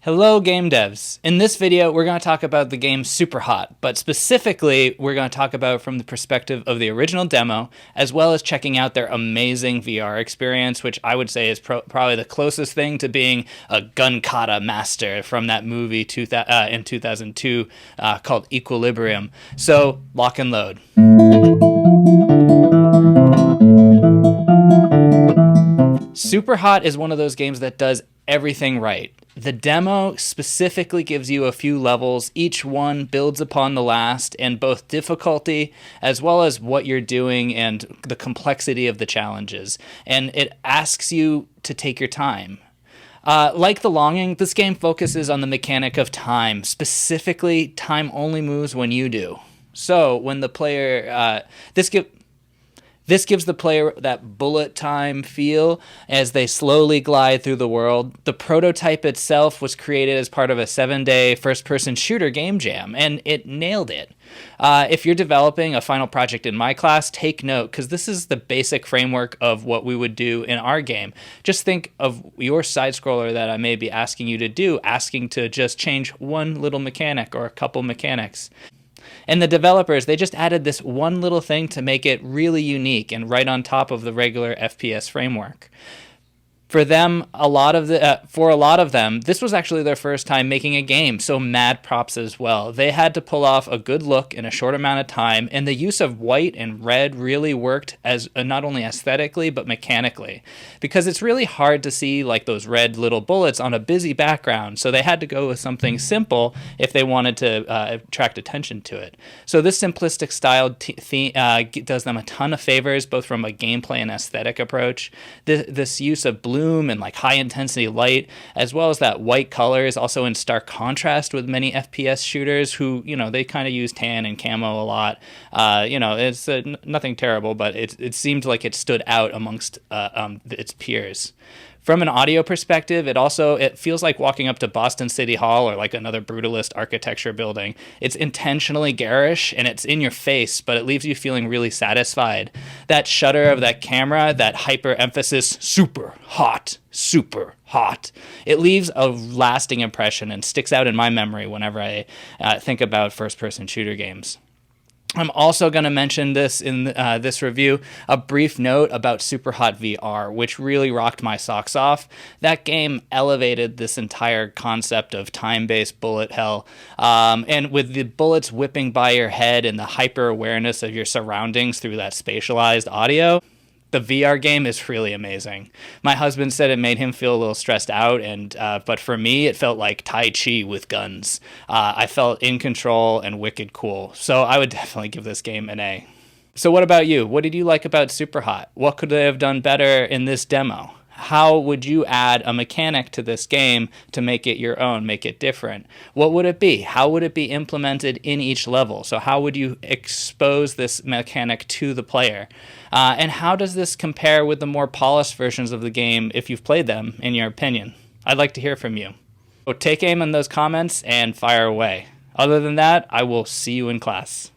Hello game devs. In this video we're going to talk about the game SUPERHOT, but specifically we're going to talk about it from the perspective of the original demo, as well as checking out their amazing VR experience, which I would say is probably the closest thing to being a gun kata master from that movie in 2002 called Equilibrium. So lock and load. SUPERHOT is one of those games that does everything right. The demo specifically gives you a few levels. Each one builds upon the last in both difficulty as well as what you're doing and the complexity of the challenges. And it asks you to take your time. Like The Longing, this game focuses on the mechanic of time. Specifically, time only moves when you do. So when the player, this gives the player that bullet time feel as they slowly glide through the world. The prototype itself was created as part of a 7-day first-person shooter game jam, and it nailed it. If you're developing a final project in my class, take note, because this is the basic framework of what we would do in our game. Just think of your side-scroller that I may be asking you to do, asking to just change one little mechanic or a couple mechanics. And the developers, they just added this one little thing to make it really unique and right on top of the regular FPS framework. For them, for a lot of them, this was actually their first time making a game, so mad props as well. They had to pull off a good look in a short amount of time, and the use of white and red really worked as not only aesthetically but mechanically, because it's really hard to see like those red little bullets on a busy background, so they had to go with something simple if they wanted to attract attention to it. So this simplistic style does them a ton of favors, both from a gameplay and aesthetic approach. This use of bloom and like high intensity light, as well as that white color, is also in stark contrast with many FPS shooters who, they kind of use tan and camo a lot. It's nothing terrible, but it seemed like it stood out amongst its peers. From an audio perspective, it feels like walking up to Boston City Hall or like another brutalist architecture building. It's intentionally garish and it's in your face, but it leaves you feeling really satisfied. That shutter of that camera, that hyper emphasis, super hot, it leaves a lasting impression and sticks out in my memory whenever I think about first-person shooter games. I'm also going to mention this in this review, a brief note about SUPERHOT VR, which really rocked my socks off. That game elevated this entire concept of time-based bullet hell, and with the bullets whipping by your head and the hyper-awareness of your surroundings through that spatialized audio, the VR game is really amazing. My husband said it made him feel a little stressed out, but for me, it felt like Tai Chi with guns. I felt in control and wicked cool, so I would definitely give this game an A. So what about you? What did you like about SUPERHOT? What could they have done better in this demo? How would you add a mechanic to this game to make it your own, make it different? What would it be? How would it be implemented in each level? So how would you expose this mechanic to the player? And how does this compare with the more polished versions of the game, if you've played them, in your opinion? I'd like to hear from you. So take aim in those comments and fire away. Other than that, I will see you in class.